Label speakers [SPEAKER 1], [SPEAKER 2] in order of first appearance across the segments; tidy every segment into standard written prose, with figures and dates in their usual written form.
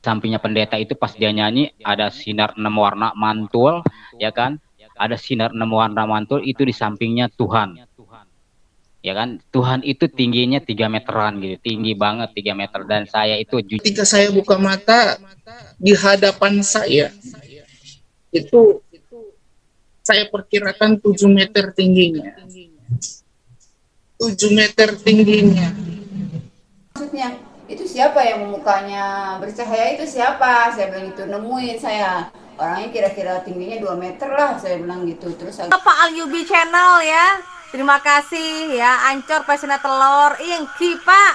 [SPEAKER 1] Sampingnya pendeta itu pas dia nyanyi ada sinar enam warna mantul, ya kan? Ada sinar enam warna mantul itu di sampingnya Tuhan, ya kan? Tuhan itu tingginya 3 meteran gitu, tinggi banget 3 meter dan saya itu
[SPEAKER 2] Ketika saya buka mata di hadapan saya itu saya perkirakan 7 meter tingginya. 7 meter tingginya.
[SPEAKER 3] Maksudnya itu siapa yang mukanya bercahaya, itu siapa, saya bilang gitu, nemuin saya orangnya kira-kira tingginya 2 meter lah, saya bilang gitu. Terus Pak Alyubi channel ya, terima kasih ya, Ancor Pesina Telur Ingki Pak.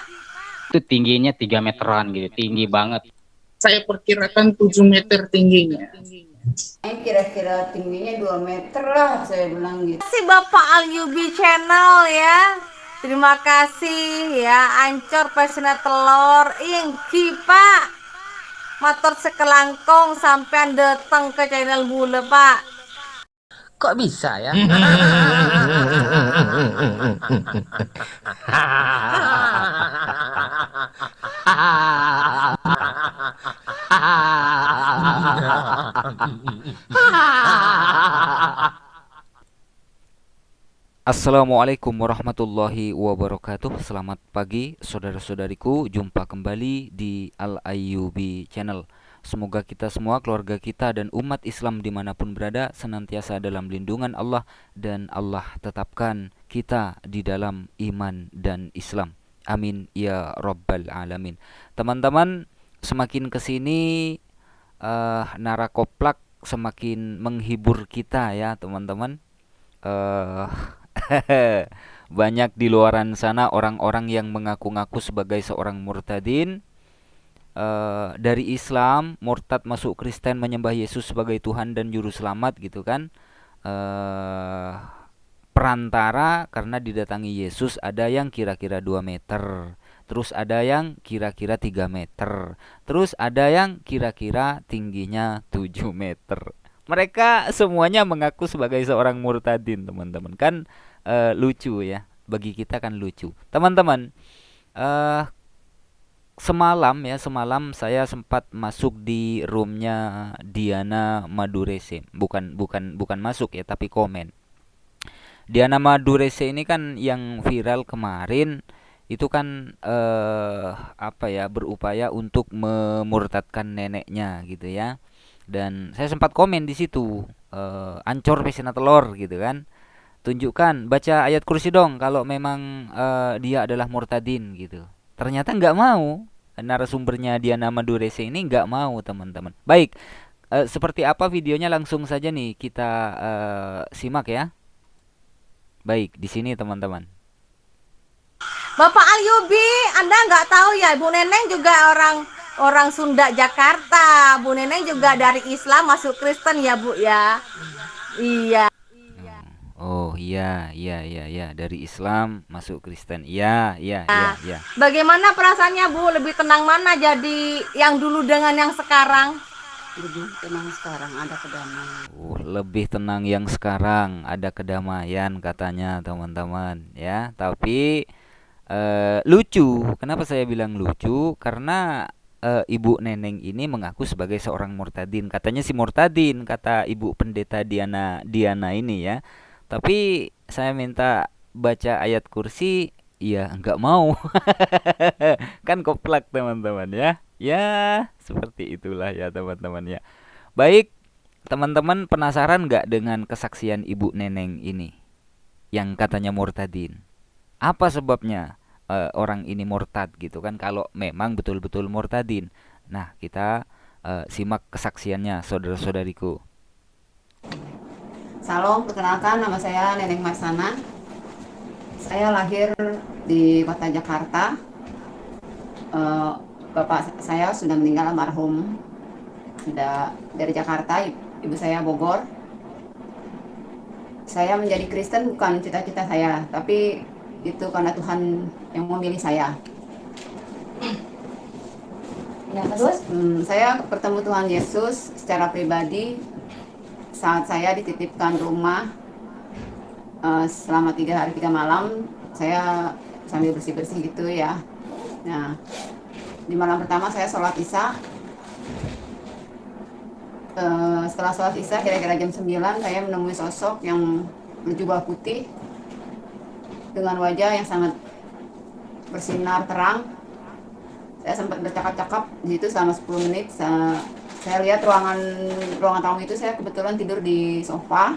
[SPEAKER 1] itu tingginya 3 meteran gitu, tinggi banget.
[SPEAKER 2] Saya perkirakan 7 meter tingginya.
[SPEAKER 3] Kira-kira tingginya 2 meter lah, saya bilang gitu. Terima kasih Bapak Alyubi channel ya, terima kasih ya, Ancor Pesina Telur Ingki Pak. Motor sekelangkong sampai datang ke channel bule Pak.
[SPEAKER 4] Kok bisa ya?
[SPEAKER 5] Assalamualaikum warahmatullahi wabarakatuh. Selamat pagi saudara-saudariku. Jumpa kembali di Al Ayyubi Channel. Semoga kita semua, keluarga kita dan umat Islam dimanapun berada senantiasa dalam lindungan Allah, dan Allah tetapkan kita di dalam iman dan Islam. Amin ya rabbal alamin. Teman-teman, semakin kesini narakoplak semakin menghibur kita ya teman-teman. eh Banyak di luaran sana orang-orang yang mengaku-ngaku sebagai seorang murtadin, dari Islam murtad masuk Kristen, menyembah Yesus sebagai Tuhan dan juru selamat gitu kan. eh Perantara karena didatangi Yesus ada yang kira-kira 2 meter, terus ada yang kira-kira 3 meter, terus ada yang kira-kira tingginya 7 meter. Mereka semuanya mengaku sebagai seorang murtadin, teman-teman. Kan lucu ya. Bagi kita kan lucu. Teman-teman, eh semalam saya sempat masuk di roomnya Diana Madurese. Bukan masuk ya, tapi komen. Diana Madurese ini kan yang viral kemarin itu kan apa ya, berupaya untuk memurtadkan neneknya gitu ya. Dan saya sempat komen di situ, Ancor Pesena Telur gitu kan. Tunjukkan, baca ayat kursi dong kalau memang dia adalah murtadin gitu. Ternyata nggak mau. Narasumbernya Diana Madurese ini nggak mau, teman-teman. Baik, seperti apa videonya langsung saja nih kita simak ya. Baik, di sini teman-teman.
[SPEAKER 3] Bapak Alyubi, Anda nggak tahu ya, Bu Neneng juga orang Sunda Jakarta. Bu Neneng juga dari Islam masuk Kristen ya Bu ya. Iya.
[SPEAKER 5] Oh iya, iya, iya, iya. Dari Islam masuk Kristen. Iya, iya, iya, iya.
[SPEAKER 3] Bagaimana perasaannya Bu? Lebih tenang mana jadi yang dulu dengan yang sekarang? Lebih tenang sekarang, ada kedamaian.
[SPEAKER 5] Lebih tenang yang sekarang, ada kedamaian katanya teman-teman ya. Tapi lucu. Kenapa saya bilang lucu? Karena Ibu Neneng ini mengaku sebagai seorang murtadin. Katanya si murtadin, kata Ibu Pendeta Diana ini ya. Tapi saya minta baca ayat kursi, ya nggak mau. Kan koplak teman-teman ya. Ya, seperti itulah ya teman-teman ya. Baik, teman-teman penasaran nggak dengan kesaksian Ibu Neneng ini yang katanya murtadin? Apa sebabnya orang ini murtad gitu kan, kalau memang betul-betul murtadin? Nah, kita simak kesaksiannya saudara-saudariku.
[SPEAKER 3] Salam, perkenalkan nama saya Neneng Marsana. Saya lahir di kota Jakarta. Bapak saya sudah meninggal almarhum. Sudah dari Jakarta, ibu saya Bogor. Saya menjadi Kristen bukan cita-cita saya, tapi itu karena Tuhan yang memilih saya. Ya, terus saya bertemu Tuhan Yesus secara pribadi saat saya dititipkan rumah selama 3 hari 3 malam. Saya sambil bersih-bersih gitu ya. Nah, di malam pertama saya sholat isya.
[SPEAKER 6] Setelah sholat isya kira-kira jam 9 saya menemui sosok yang berjubah putih dengan wajah yang sangat bersinar terang. Saya sempat bercakap-cakap di situ selama 10 menit. Saya lihat ruangan tamu itu, saya kebetulan tidur di sofa.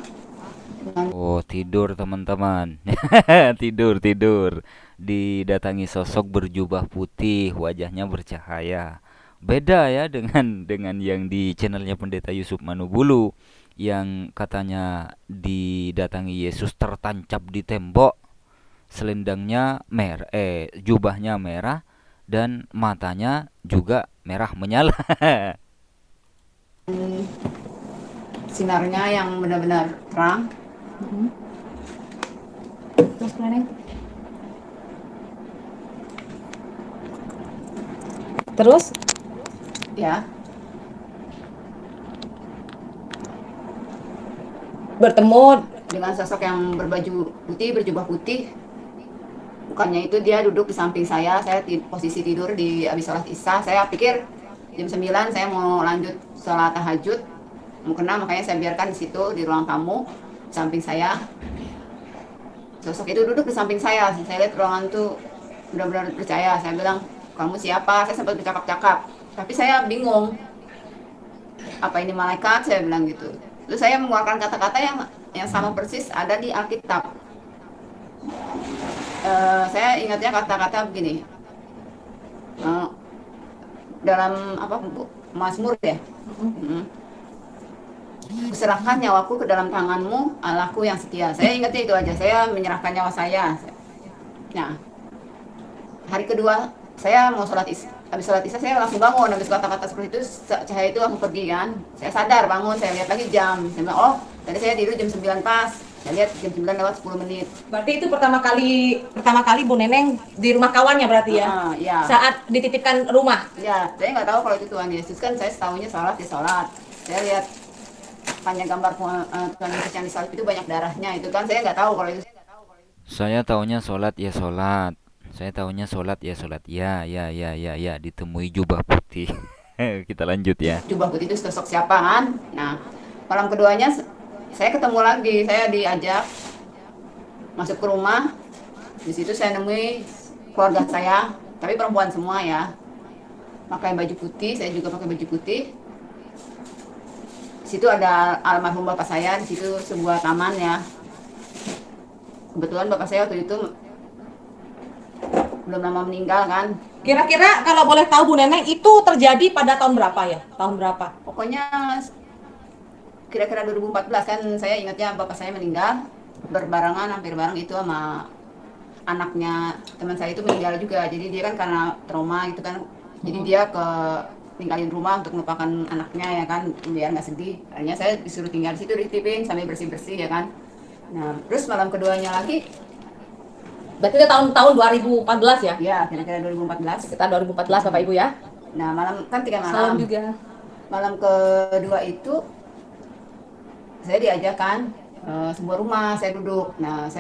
[SPEAKER 5] Oh, tidur teman-teman. Tidur. Didatangi sosok berjubah putih, wajahnya bercahaya. Beda ya dengan yang di channelnya Pendeta Yusuf Manubulu yang katanya didatangi Yesus tertancap di tembok, selendangnya merah, jubahnya merah dan matanya juga merah menyala.
[SPEAKER 6] Sinarnya yang benar-benar terang.
[SPEAKER 3] Terus Neneng? Terus?
[SPEAKER 6] Ya,
[SPEAKER 3] Bertemu
[SPEAKER 6] dengan sosok yang berjubah putih. Bukannya itu dia duduk di samping saya posisi tidur di habis sholat isya. Saya pikir jam 9 saya mau lanjut sholat tahajud, makanya saya biarkan di situ di ruang tamu samping saya. Sosok itu duduk di samping saya lihat ruangan tuh benar-benar percaya. Saya bilang, kamu siapa? Saya sempat bercakap-cakap, tapi saya bingung, apa ini malaikat, saya bilang gitu. Terus saya mengeluarkan kata-kata yang sama persis ada di Alkitab. Saya ingatnya kata-kata begini, dalam apa Bu? Mazmur ya. Kuserahkan nyawaku ke dalam tanganmu, Allahku yang setia. Saya ingatnya itu aja. Saya menyerahkan nyawa saya. Nah, hari kedua saya mau habis sholat isya saya langsung bangun. Habis kata-kata seperti itu, cahaya itu langsung pergi kan. Saya sadar bangun, saya lihat lagi jam. Saya bilang, oh tadi saya tidur jam 9 pas. Saya lihat jam 9 lewat 10 menit.
[SPEAKER 3] berarti itu pertama kali Bu Neneng di rumah kawannya berarti ya?
[SPEAKER 6] Ya.
[SPEAKER 3] Saat dititipkan rumah.
[SPEAKER 6] Ya, saya nggak tahu kalau itu Tuhan Yesus, kan saya setahunya sholat di sholat. Saya lihat hanya gambar Tuhan Yesus yang disalib itu banyak darahnya, itu kan saya nggak tahu kalau itu.
[SPEAKER 5] Saya taunya sholat ya sholat. Saya taunya sholat ya sholat. Ya, ditemui jubah putih. Kita lanjut ya.
[SPEAKER 6] Jubah putih itu sosok siapa kan? Nah, malam keduanya saya ketemu lagi, saya diajak masuk ke rumah. Di situ saya nemui keluarga saya, tapi perempuan semua ya. Pakai baju putih, saya juga pakai baju putih. Di situ ada almarhum bapak saya, di situ sebuah taman ya. Kebetulan bapak saya waktu itu belum lama meninggal kan.
[SPEAKER 3] Kira-kira kalau boleh tahu Bu Neneng itu terjadi pada tahun berapa ya? Tahun berapa?
[SPEAKER 6] Pokoknya kira-kira 2014 kan, saya ingatnya bapak saya meninggal berbarengan, hampir bareng itu sama anaknya teman saya itu meninggal juga. Jadi dia kan karena trauma gitu kan, jadi dia ninggalin rumah untuk melupakan anaknya ya kan, biar nggak sedih. Akhirnya saya disuruh tinggal di situ, dititipin sambil bersih-bersih ya kan. Nah, terus malam keduanya lagi,
[SPEAKER 3] Berarti itu tahun 2014 ya?
[SPEAKER 6] ya kira-kira 2014.
[SPEAKER 3] Sekitar 2014 Bapak Ibu ya?
[SPEAKER 6] Nah, malam kan 3 malam.
[SPEAKER 3] Salam juga.
[SPEAKER 6] Malam kedua itu saya diajakkan sebuah rumah, saya duduk. Nah,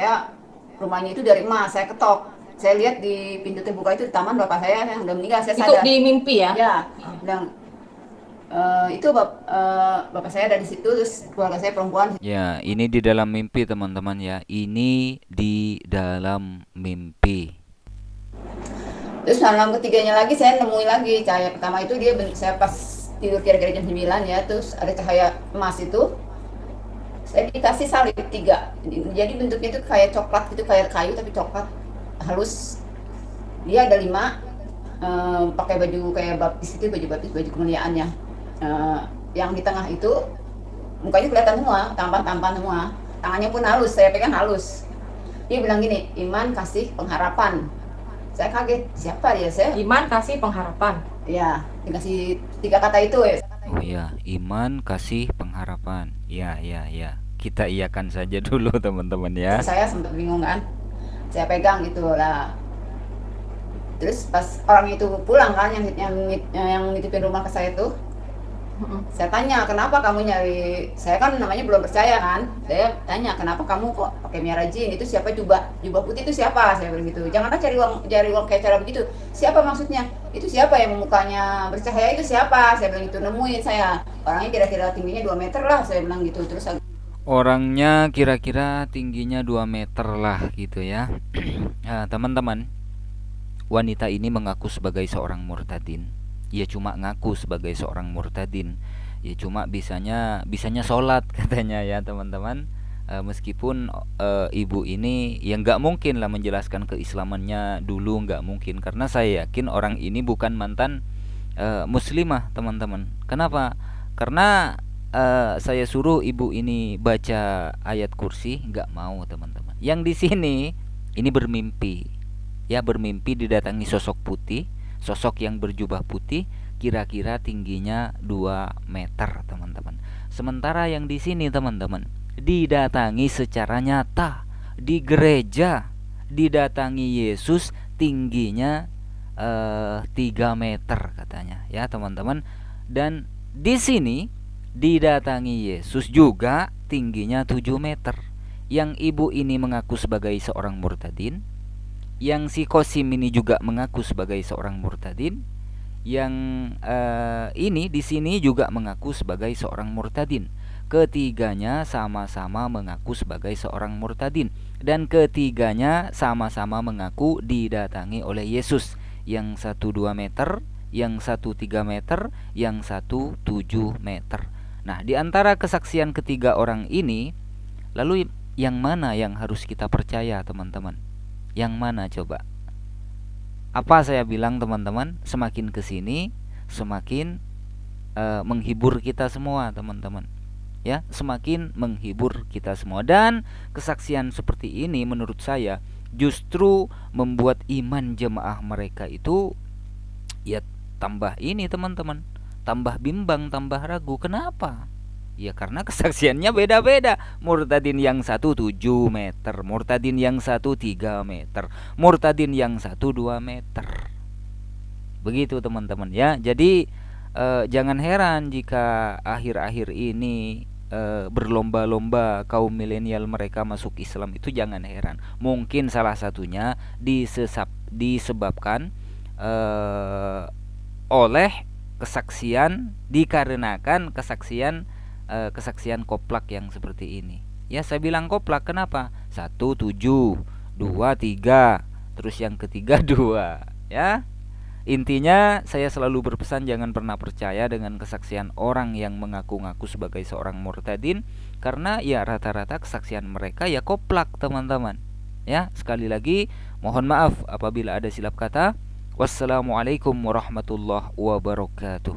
[SPEAKER 6] rumahnya itu dari emas, saya ketok. Saya lihat di pintu terbuka itu di taman bapak saya yang udah meninggal, saya
[SPEAKER 3] Itu
[SPEAKER 6] sadar.
[SPEAKER 3] di mimpi ya?
[SPEAKER 6] Ya, bilang itu bapak saya ada di situ, terus keluarga saya perempuan.
[SPEAKER 5] Ya, ini di dalam mimpi teman-teman ya. Ini di dalam mimpi.
[SPEAKER 6] Terus malam ketiganya lagi saya nemui lagi cahaya pertama itu, saya pas tidur kira-kira jam 9 ya, terus ada cahaya emas itu. Saya dikasih salib 3. Jadi bentuknya itu kayak coklat gitu, kayak kayu tapi coklat halus. Dia ada 5, pakai baju kayak baptis itu, baju kemuliaannya. Yang di tengah itu mukanya kelihatan semua, tampan semua. Tangannya pun halus, saya pegang halus. Dia bilang gini, iman, kasih, pengharapan. Saya kaget, siapa dia? Saya
[SPEAKER 3] Iman, kasih, pengharapan.
[SPEAKER 6] ya dikasih 3 kata itu ya.
[SPEAKER 5] Oh ya, iman, kasih, pengharapan. Ya. Kita iyakan saja dulu teman-teman ya.
[SPEAKER 6] Saya sempat bingung kan, saya pegang gitu lah. Terus pas orang itu pulang kan, yang nitipin rumah ke saya tuh, saya tanya, kenapa kamu nyari? Saya kan namanya belum percaya kan. Saya tanya, kenapa kamu kok pakai miara jin? Itu siapa? Jubah putih itu siapa? Saya bilang gitu. Janganlah cari uang kayak cara begitu. Siapa maksudnya? itu siapa yang mukanya bercahaya, itu siapa, saya bilang gitu. Nemuin saya, orangnya kira-kira tingginya 2 meter lah, saya bilang gitu. Terus
[SPEAKER 5] Orangnya kira-kira tingginya 2 meter lah gitu ya. Teman-teman, wanita ini mengaku sebagai seorang murtadin. Ia cuma ngaku sebagai seorang murtadin. Ia cuma bisanya sholat katanya ya teman-teman. Meskipun ibu ini ya nggak mungkin lah menjelaskan keislamannya dulu, nggak mungkin, karena saya yakin orang ini bukan mantan muslimah teman-teman. Kenapa? Karena saya suruh ibu ini baca ayat kursi, nggak mau teman-teman. Yang di sini ini bermimpi, ya bermimpi didatangi sosok putih, sosok yang berjubah putih, kira-kira tingginya 2 meter teman-teman. Sementara yang di sini teman-teman didatangi secara nyata di gereja, didatangi Yesus tingginya 3 meter katanya ya teman-teman. Dan di sini didatangi Yesus juga tingginya 7 meter. Yang ibu ini mengaku sebagai seorang murtadin, yang si Kosim ini juga mengaku sebagai seorang murtadin, yang ini di sini juga mengaku sebagai seorang murtadin. Ketiganya sama-sama mengaku sebagai seorang murtadin, dan ketiganya sama-sama mengaku didatangi oleh Yesus. Yang satu 2 meter, yang satu 3 meter, yang satu 7 meter. Nah, di antara kesaksian ketiga orang ini, lalu yang mana yang harus kita percaya teman-teman? Yang mana coba? Apa saya bilang teman-teman? Semakin kesini semakin menghibur kita semua teman-teman, ya, semakin menghibur kita semua. Dan kesaksian seperti ini menurut saya justru membuat iman jemaah mereka itu ya tambah ini teman-teman, tambah bimbang, tambah ragu. Kenapa? Ya karena kesaksiannya beda-beda. Murtadin yang satu 7 meter, murtadin yang satu 3 meter, murtadin yang satu 2 meter. Begitu teman-teman ya. Jadi jangan heran jika akhir-akhir ini berlomba-lomba kaum milenial mereka masuk Islam, itu jangan heran. Mungkin salah satunya disebabkan oleh kesaksian, dikarenakan kesaksian koplak yang seperti ini. Ya saya bilang koplak kenapa? 1 7, 2 3, terus yang ketiga 2, ya. Intinya saya selalu berpesan jangan pernah percaya dengan kesaksian orang yang mengaku-ngaku sebagai seorang murtadin, karena ya rata-rata kesaksian mereka ya koplak teman-teman. Ya, sekali lagi mohon maaf apabila ada silap kata. Wassalamualaikum warahmatullahi wabarakatuh.